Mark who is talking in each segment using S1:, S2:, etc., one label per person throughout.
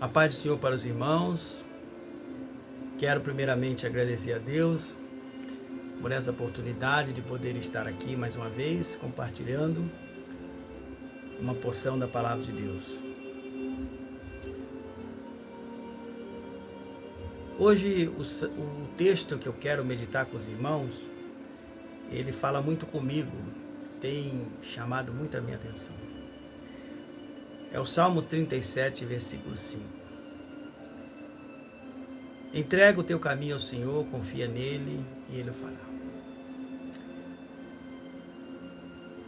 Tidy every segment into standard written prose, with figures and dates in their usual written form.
S1: A paz do Senhor para os irmãos. Quero primeiramente agradecer a Deus por essa oportunidade de poder estar aqui mais uma vez, compartilhando uma porção da palavra de Deus. Hoje, o texto que eu quero meditar com os irmãos, ele fala muito comigo, tem chamado muito a minha atenção. É o Salmo 37, versículo 5. Entrega o teu caminho ao Senhor, confia nele e ele o fará.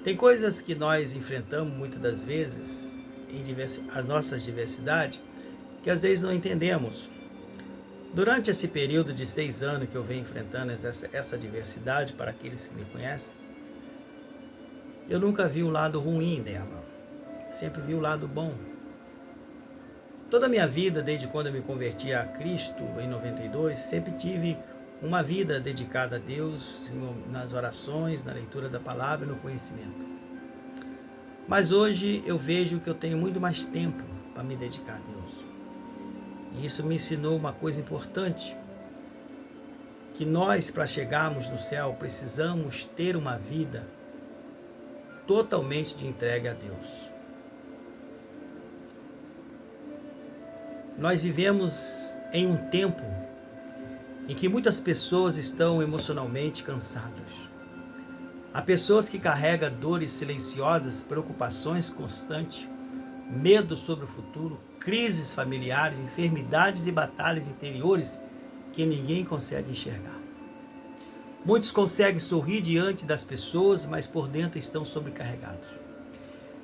S1: Tem coisas que nós enfrentamos muitas das vezes, as nossas diversidades, que às vezes não entendemos. Durante esse período de 6 anos que eu venho enfrentando essa diversidade, para aqueles que me conhecem, eu nunca vi o lado ruim dela, sempre vi o lado bom. Toda a minha vida, desde quando eu me converti a Cristo em 92, sempre tive uma vida dedicada a Deus, nas orações, na leitura da palavra e no conhecimento. Mas hoje eu vejo que eu tenho muito mais tempo para me dedicar a Deus. E isso me ensinou uma coisa importante, que nós, para chegarmos no céu, precisamos ter uma vida totalmente de entrega a Deus. Nós vivemos em um tempo em que muitas pessoas estão emocionalmente cansadas. Há pessoas que carregam dores silenciosas, preocupações constantes, medo sobre o futuro, crises familiares, enfermidades e batalhas interiores que ninguém consegue enxergar. Muitos conseguem sorrir diante das pessoas, mas por dentro estão sobrecarregados.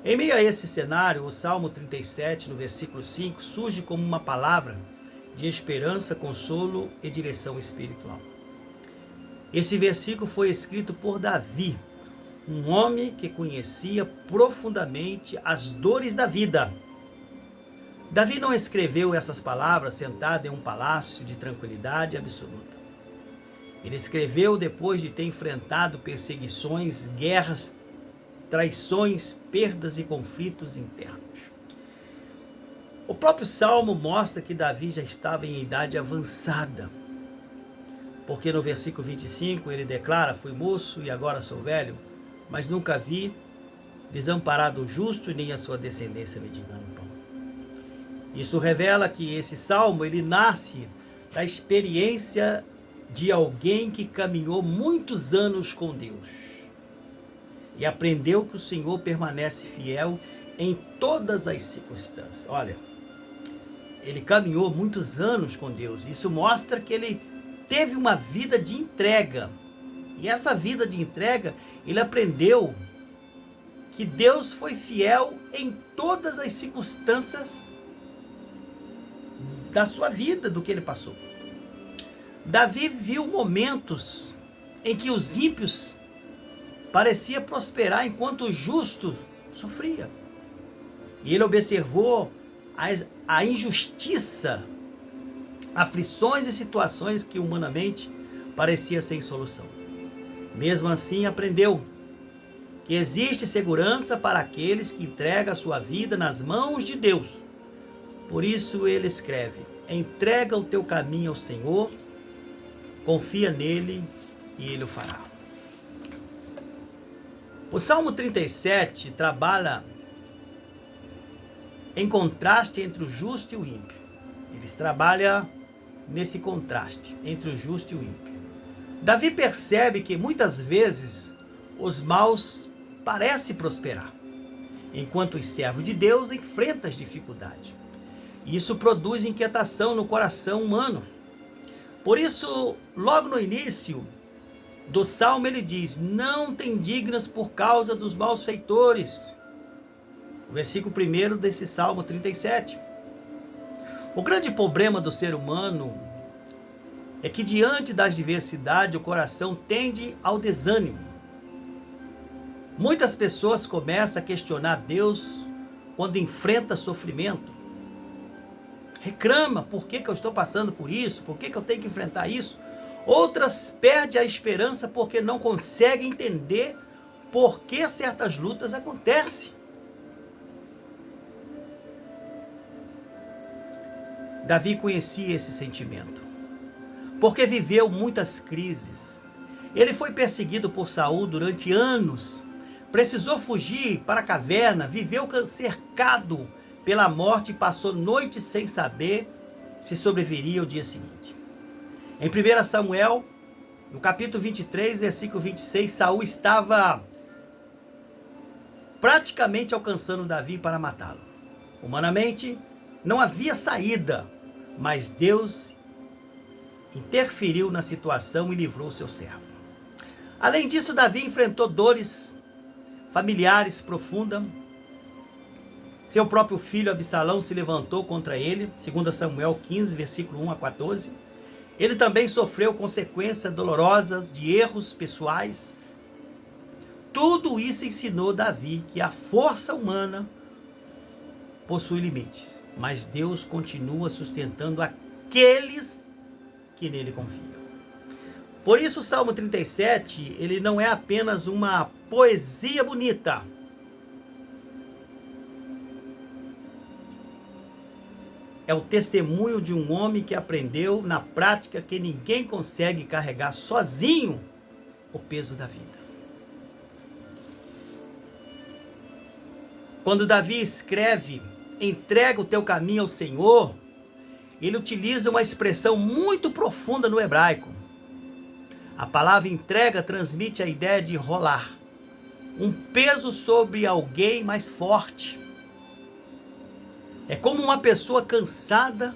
S1: Em meio a esse cenário, o Salmo 37, no versículo 5, surge como uma palavra de esperança, consolo e direção espiritual. Esse versículo foi escrito por Davi, um homem que conhecia profundamente as dores da vida. Davi não escreveu essas palavras sentado em um palácio de tranquilidade absoluta. Ele escreveu depois de ter enfrentado perseguições, guerras, traições, perdas e conflitos internos. O próprio Salmo mostra que Davi já estava em idade avançada, porque no versículo 25 ele declara: fui moço e agora sou velho, mas nunca vi desamparado o justo e nem a sua descendência mendigando pão. Isso revela que esse Salmo ele nasce da experiência de alguém que caminhou muitos anos com Deus e aprendeu que o Senhor permanece fiel em todas as circunstâncias. Olha, ele caminhou muitos anos com Deus. Isso mostra que ele teve uma vida de entrega. E essa vida de entrega, ele aprendeu que Deus foi fiel em todas as circunstâncias da sua vida, do que ele passou. Davi viu momentos em que os ímpios parecia prosperar enquanto o justo sofria. E ele observou a injustiça, aflições e situações que humanamente parecia sem solução. Mesmo assim, aprendeu que existe segurança para aqueles que entregam a sua vida nas mãos de Deus. Por isso ele escreve: entrega o teu caminho ao Senhor, confia nele e ele o fará. O Salmo 37 trabalha em contraste entre o justo e o ímpio. Eles trabalham nesse contraste entre o justo e o ímpio. Davi percebe que muitas vezes os maus parecem prosperar, enquanto os servos de Deus enfrentam as dificuldades. Isso produz inquietação no coração humano. Por isso, logo no início do Salmo ele diz: não te indignas por causa dos malfeitores. O versículo 1 desse Salmo 37. O grande problema do ser humano é que diante das diversidades o coração tende ao desânimo. Muitas pessoas começam a questionar Deus quando enfrenta sofrimento. Reclama: por que eu estou passando por isso? Por que eu tenho que enfrentar isso? Outras perdem a esperança porque não conseguem entender por que certas lutas acontecem. Davi conhecia esse sentimento, porque viveu muitas crises. Ele foi perseguido por Saul durante anos, precisou fugir para a caverna, viveu cercado pela morte e passou noites sem saber se sobreviveria ao dia seguinte. Em 1 Samuel, no capítulo 23, versículo 26, Saul estava praticamente alcançando Davi para matá-lo. Humanamente, não havia saída, mas Deus interferiu na situação e livrou seu servo. Além disso, Davi enfrentou dores familiares profundas. Seu próprio filho Absalão se levantou contra ele, 2 Samuel 15, versículo 1 a 14. Ele também sofreu consequências dolorosas de erros pessoais. Tudo isso ensinou Davi que a força humana possui limites, mas Deus continua sustentando aqueles que nele confiam. Por isso o Salmo 37, ele não é apenas uma poesia bonita. É o testemunho de um homem que aprendeu na prática que ninguém consegue carregar sozinho o peso da vida. Quando Davi escreve, entrega o teu caminho ao Senhor, ele utiliza uma expressão muito profunda no hebraico. A palavra entrega transmite a ideia de rolar um peso sobre alguém mais forte. É como uma pessoa cansada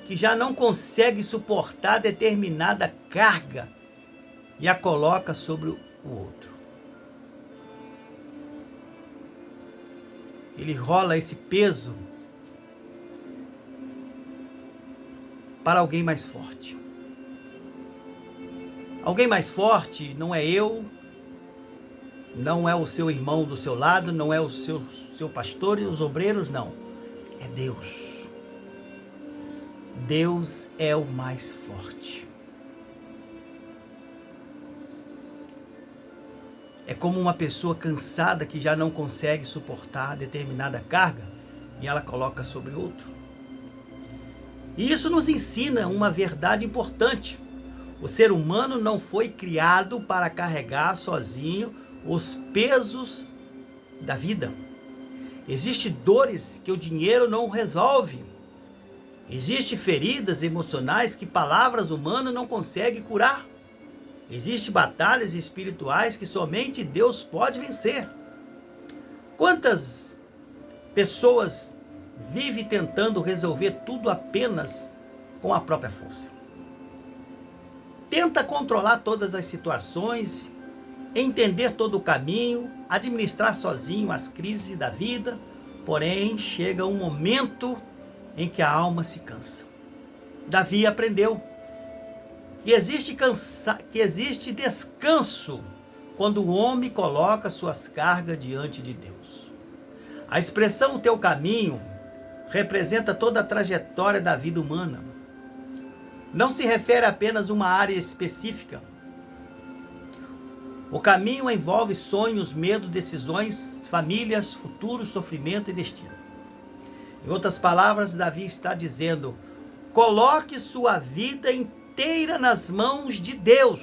S1: que já não consegue suportar determinada carga e a coloca sobre o outro. Ele rola esse peso para alguém mais forte. Alguém mais forte não é eu, não é o seu irmão do seu lado, não é o seu pastor e os obreiros, não. É Deus. Deus é o mais forte. É como uma pessoa cansada que já não consegue suportar determinada carga e ela coloca sobre outro. E isso nos ensina uma verdade importante. O ser humano não foi criado para carregar sozinho os pesos da vida. Existem dores que o dinheiro não resolve. Existem feridas emocionais que palavras humanas não conseguem curar. Existem batalhas espirituais que somente Deus pode vencer. Quantas pessoas vivem tentando resolver tudo apenas com a própria força? Tenta controlar todas as situações, entender todo o caminho, administrar sozinho as crises da vida, porém chega um momento em que a alma se cansa. Davi aprendeu que existe descanso quando o homem coloca suas cargas diante de Deus. A expressão o teu caminho representa toda a trajetória da vida humana. Não se refere apenas a uma área específica. O caminho envolve sonhos, medo, decisões, famílias, futuro, sofrimento e destino. Em outras palavras, Davi está dizendo: coloque sua vida inteira nas mãos de Deus.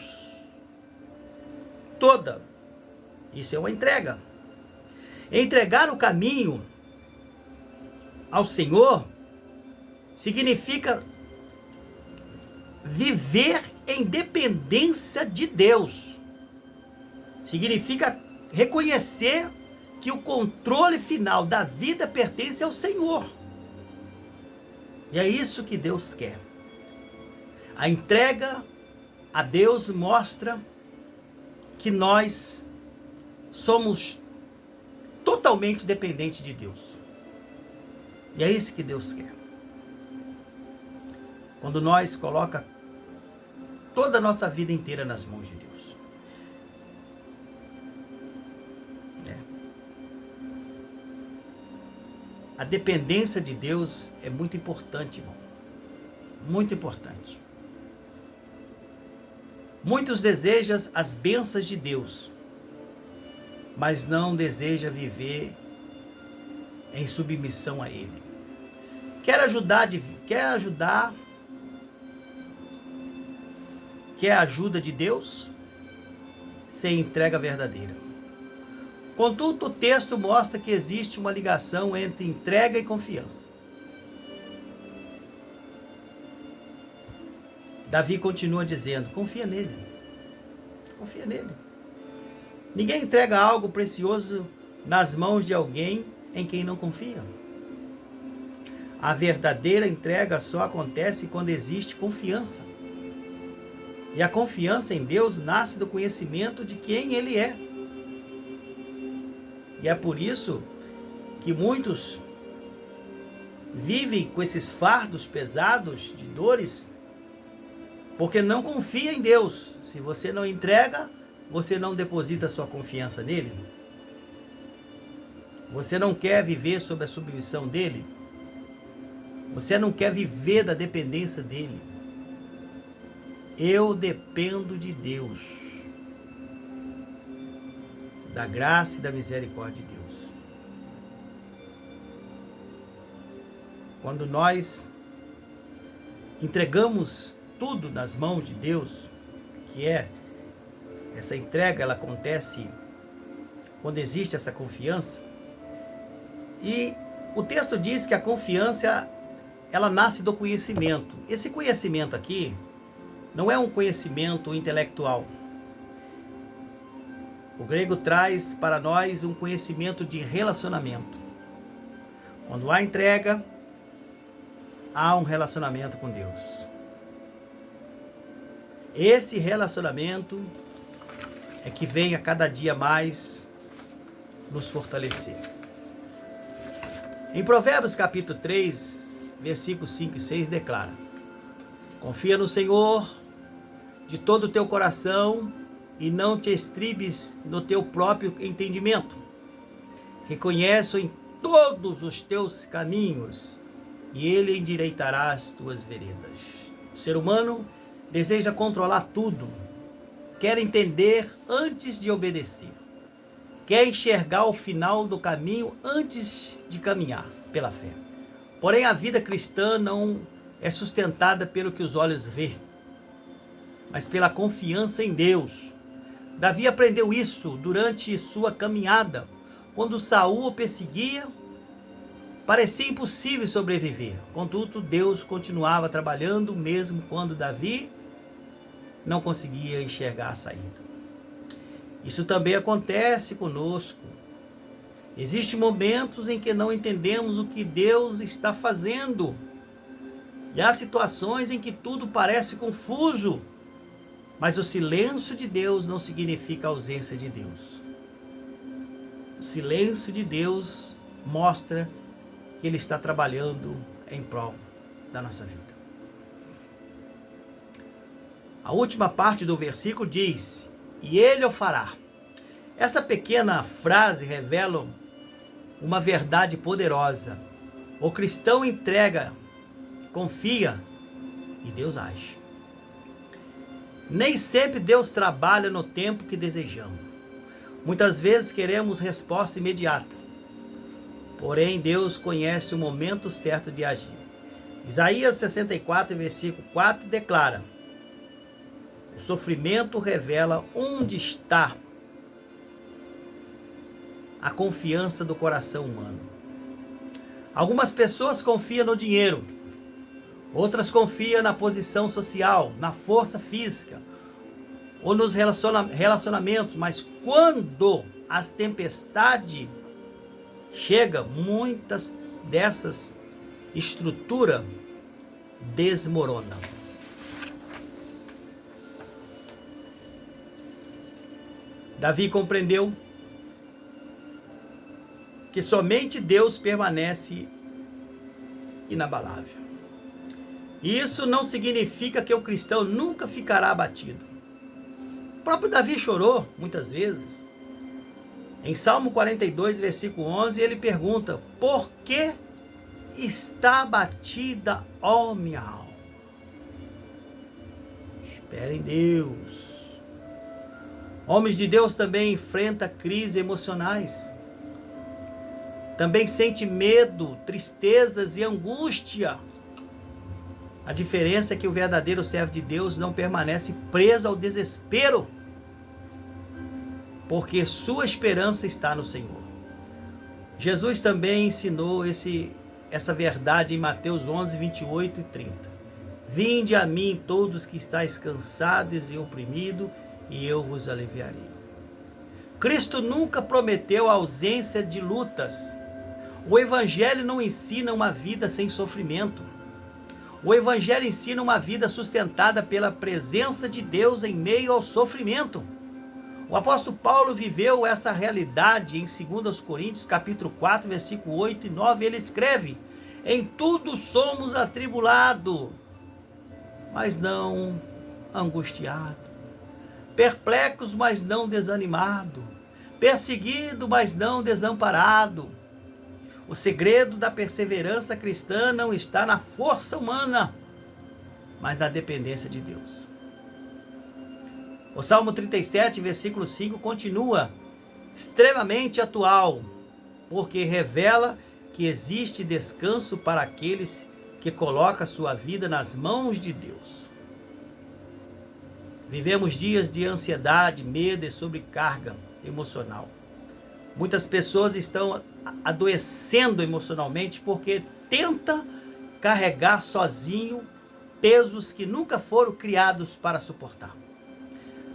S1: Toda. Isso é uma entrega. Entregar o caminho ao Senhor significa viver em dependência de Deus. Significa reconhecer que o controle final da vida pertence ao Senhor. E é isso que Deus quer. A entrega a Deus mostra que nós somos totalmente dependentes de Deus. E é isso que Deus quer. Quando nós colocamos toda a nossa vida inteira nas mãos de Deus. A dependência de Deus é muito importante, irmão. Muito importante. Muitos desejam as bênçãos de Deus, mas não desejam viver em submissão a Ele. Quer quer ajudar, quer a ajuda de Deus, sem entrega verdadeira. Contudo, o texto mostra que existe uma ligação entre entrega e confiança. Davi continua dizendo: confia nele. Confia nele. Ninguém entrega algo precioso nas mãos de alguém em quem não confia. A verdadeira entrega só acontece quando existe confiança. E a confiança em Deus nasce do conhecimento de quem Ele é. E é por isso que muitos vivem com esses fardos pesados de dores, porque não confia em Deus. Se você não entrega, você não deposita sua confiança nele. Você não quer viver sob a submissão dele. Você não quer viver da dependência dele. Eu dependo de Deus, da graça e da misericórdia de Deus. Quando nós entregamos tudo nas mãos de Deus, que é essa entrega, ela acontece quando existe essa confiança. E o texto diz que a confiança, ela nasce do conhecimento. Esse conhecimento aqui não é um conhecimento intelectual. O grego traz para nós um conhecimento de relacionamento. Quando há entrega, há um relacionamento com Deus. Esse relacionamento é que vem a cada dia mais nos fortalecer. Em Provérbios capítulo 3, versículos 5 e 6 declara: confia no Senhor de todo o teu coração e não te estribes no teu próprio entendimento. Reconhece-o em todos os teus caminhos e ele endireitará as tuas veredas. O ser humano deseja controlar tudo, quer entender antes de obedecer, quer enxergar o final do caminho antes de caminhar pela fé. Porém, a vida cristã não é sustentada pelo que os olhos vê, mas pela confiança em Deus. Davi aprendeu isso durante sua caminhada. Quando Saul o perseguia, parecia impossível sobreviver. Contudo, Deus continuava trabalhando mesmo quando Davi não conseguia enxergar a saída. Isso também acontece conosco. Existem momentos em que não entendemos o que Deus está fazendo. E há situações em que tudo parece confuso. Mas o silêncio de Deus não significa a ausência de Deus. O silêncio de Deus mostra que Ele está trabalhando em prol da nossa vida. A última parte do versículo diz: e Ele o fará. Essa pequena frase revela uma verdade poderosa. O cristão entrega, confia e Deus age. Nem sempre Deus trabalha no tempo que desejamos. Muitas vezes queremos resposta imediata. Porém, Deus conhece o momento certo de agir. Isaías 64, versículo 4 declara: o sofrimento revela onde está a confiança do coração humano. Algumas pessoas confiam no dinheiro. Outras confiam na posição social, na força física ou nos relacionamentos. Mas quando as tempestades chegam, muitas dessas estruturas desmoronam. Davi compreendeu que somente Deus permanece inabalável. Isso não significa que o cristão nunca ficará abatido. O próprio Davi chorou muitas vezes. Em Salmo 42, versículo 11, ele pergunta: por que está abatida, ó minha alma? Espere em Deus. Homens de Deus também enfrentam crises emocionais. Também sente medo, tristezas e angústia. A diferença é que o verdadeiro servo de Deus não permanece preso ao desespero, porque sua esperança está no Senhor. Jesus também ensinou essa verdade em Mateus 11, 28 e 30. Vinde a mim todos que estáis cansados e oprimidos, e eu vos aliviarei. Cristo nunca prometeu a ausência de lutas. O Evangelho não ensina uma vida sem sofrimento. O Evangelho ensina uma vida sustentada pela presença de Deus em meio ao sofrimento. O apóstolo Paulo viveu essa realidade em 2 Coríntios, capítulo 4, versículo 8 e 9. Ele escreve: em tudo somos atribulados, mas não angustiados, perplexos, mas não desanimados, perseguidos, mas não desamparados. O segredo da perseverança cristã não está na força humana, mas na dependência de Deus. O Salmo 37, versículo 5, continua extremamente atual, porque revela que existe descanso para aqueles que colocam sua vida nas mãos de Deus. Vivemos dias de ansiedade, medo e sobrecarga emocional. Muitas pessoas estão adoecendo emocionalmente porque tentam carregar sozinho pesos que nunca foram criados para suportar.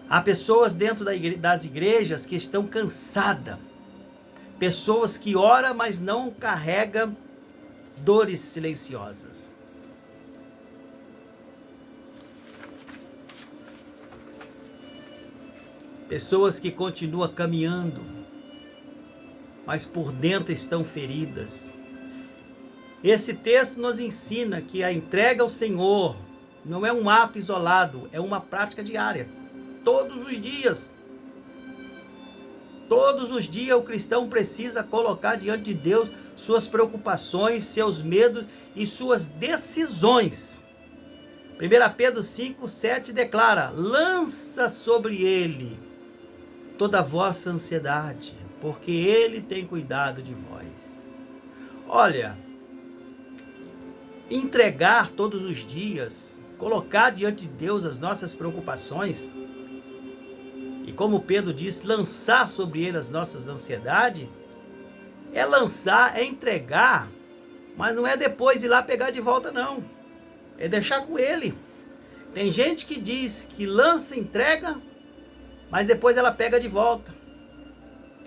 S1: Há pessoas dentro das igrejas que estão cansadas. Pessoas que oram, mas não carregam dores silenciosas. Pessoas que continuam caminhando, mas por dentro estão feridas. Esse texto nos ensina que a entrega ao Senhor não é um ato isolado, é uma prática diária. Todos os dias. Todos os dias o cristão precisa colocar diante de Deus suas preocupações, seus medos e suas decisões. 1 Pedro 5, 7 declara: lança sobre ele toda a vossa ansiedade, porque ele tem cuidado de vós. Olha, entregar todos os dias, colocar diante de Deus as nossas preocupações, e como Pedro disse, lançar sobre ele as nossas ansiedades, é lançar, é entregar, mas não é depois ir lá pegar de volta, não. É deixar com ele. Tem gente que diz que lança, entrega, mas depois ela pega de volta.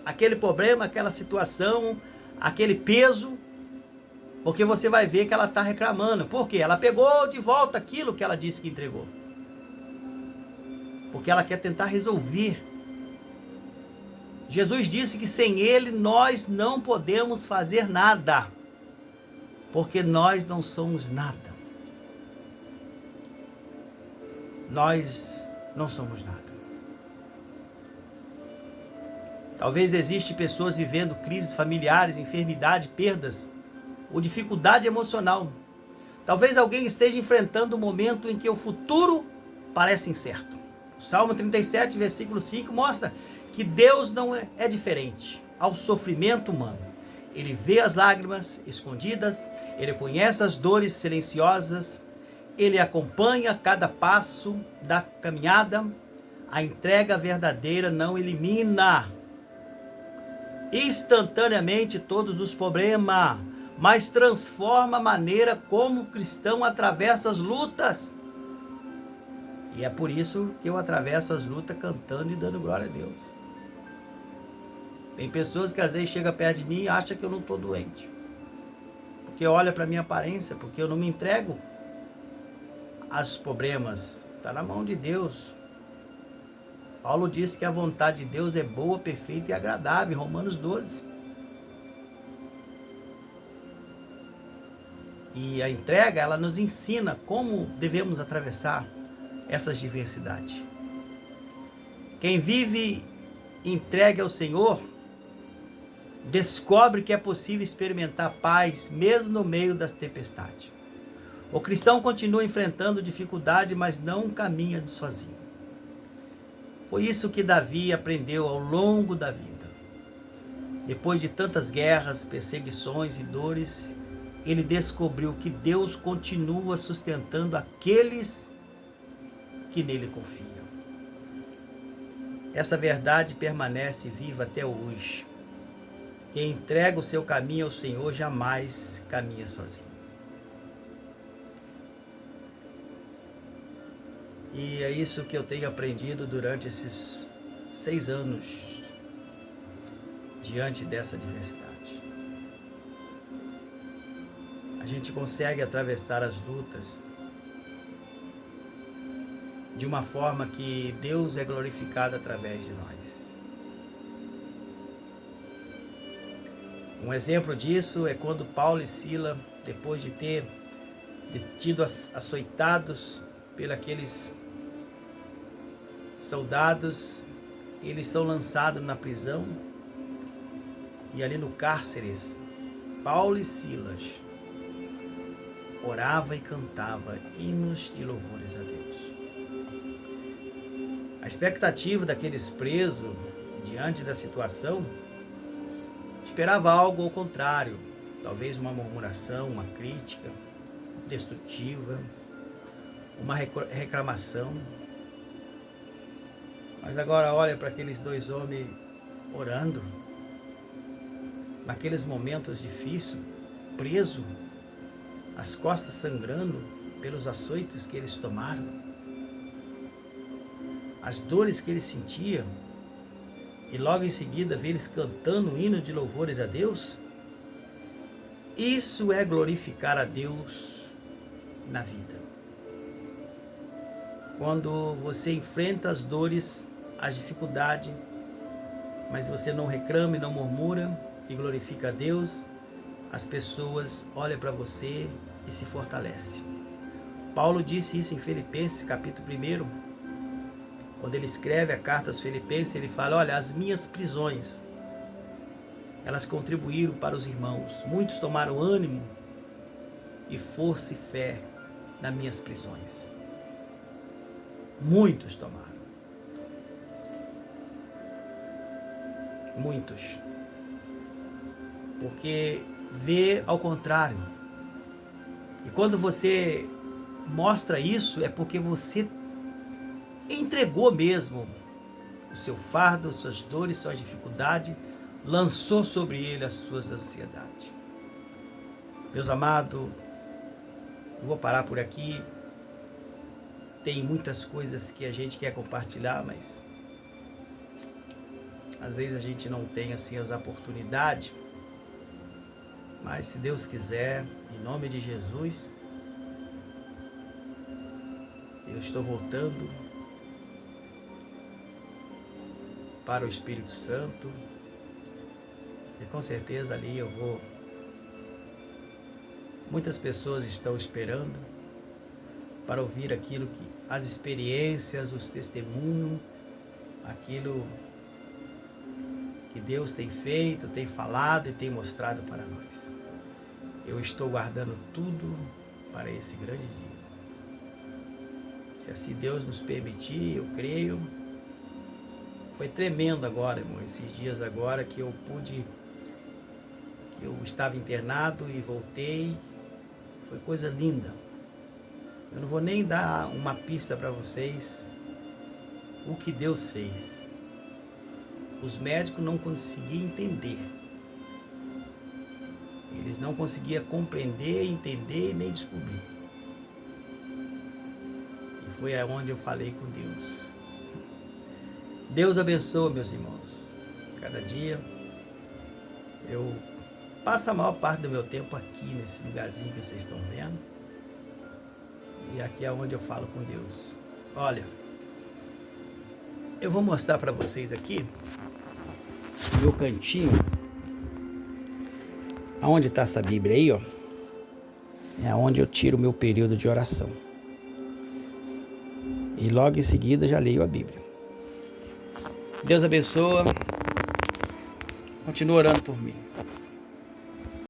S1: Aquele problema, aquela situação, aquele peso, porque você vai ver que ela está reclamando. Por quê? Ela pegou de volta aquilo que ela disse que entregou. Porque ela quer tentar resolver. Jesus disse que sem ele nós não podemos fazer nada, porque nós não somos nada. Nós não somos nada. Talvez existem pessoas vivendo crises familiares, enfermidade, perdas ou dificuldade emocional. Talvez alguém esteja enfrentando um momento em que o futuro parece incerto. O Salmo 37, versículo 5 mostra que Deus não é diferente ao sofrimento humano. Ele vê as lágrimas escondidas, ele conhece as dores silenciosas, ele acompanha cada passo da caminhada. A entrega verdadeira não elimina instantaneamente todos os problemas, mas transforma a maneira como o cristão atravessa as lutas. E é por isso que eu atravesso as lutas cantando e dando glória a Deus. Tem pessoas que às vezes chegam perto de mim e acham que eu não estou doente, porque olha para a minha aparência, porque eu não me entrego aos problemas. Está na mão de Deus. Paulo disse que a vontade de Deus é boa, perfeita e agradável, em Romanos 12. E a entrega, ela nos ensina como devemos atravessar essas diversidades. Quem vive entregue ao Senhor, descobre que é possível experimentar paz, mesmo no meio das tempestades. O cristão continua enfrentando dificuldade, mas não caminha sozinho. Foi isso que Davi aprendeu ao longo da vida. Depois de tantas guerras, perseguições e dores, ele descobriu que Deus continua sustentando aqueles que nele confiam. Essa verdade permanece viva até hoje. Quem entrega o seu caminho ao Senhor jamais caminha sozinho. E é isso que eu tenho aprendido durante esses 6 anos diante dessa adversidade. A gente consegue atravessar as lutas de uma forma que Deus é glorificado através de nós. Um exemplo disso é quando Paulo e Sila, depois de ter tido açoitados por aqueles soldados, eles são lançados na prisão, e ali no cárcere, Paulo e Silas orava e cantava hinos de louvores a Deus. A expectativa daqueles presos, diante da situação, esperava algo ao contrário, talvez uma murmuração, uma crítica destrutiva, uma reclamação. Mas agora olha para aqueles 2 homens orando, naqueles momentos difíceis, preso, as costas sangrando pelos açoites que eles tomaram, as dores que eles sentiam, e logo em seguida ver eles cantando um hino de louvores a Deus. Isso é glorificar a Deus na vida. Quando você enfrenta as dores, as dificuldades, mas você não reclama e não murmura e glorifica a Deus, as pessoas olham para você e se fortalecem. Paulo disse isso em Filipenses capítulo 1, quando ele escreve a carta aos Filipenses, ele fala: olha, as minhas prisões, elas contribuíram para os irmãos, muitos tomaram ânimo e força e fé nas minhas prisões. Muitos tomaram. Muitos. Porque vê ao contrário. E quando você mostra isso, é porque você entregou mesmo o seu fardo, as suas dores, suas dificuldades, lançou sobre ele as suas ansiedades. Meus amados, eu vou parar por aqui. Tem muitas coisas que a gente quer compartilhar, mas às vezes a gente não tem assim as oportunidades. Mas se Deus quiser, em nome de Jesus, eu estou voltando para o Espírito Santo, e com certeza ali eu vou. Muitas pessoas estão esperando para ouvir aquilo que as experiências, os testemunhos, aquilo que Deus tem feito, tem falado e tem mostrado para nós. Eu estou guardando tudo para esse grande dia. Se assim Deus nos permitir, eu creio. Foi tremendo agora, irmão, esses dias agora que eu estava internado e voltei. Foi coisa linda. Eu não vou nem dar uma pista para vocês o que Deus fez. Os médicos não conseguiam entender. Eles não conseguiam compreender, entender nem descobrir. E foi aonde eu falei com Deus. Deus abençoe, meus irmãos. Cada dia eu passo a maior parte do meu tempo aqui, nesse lugarzinho que vocês estão vendo. E aqui é onde eu falo com Deus. Olha, eu vou mostrar para vocês aqui o meu cantinho. Aonde está essa Bíblia aí, ó? É onde eu tiro o meu período de oração. E logo em seguida já leio a Bíblia. Deus abençoe. Continua orando por mim.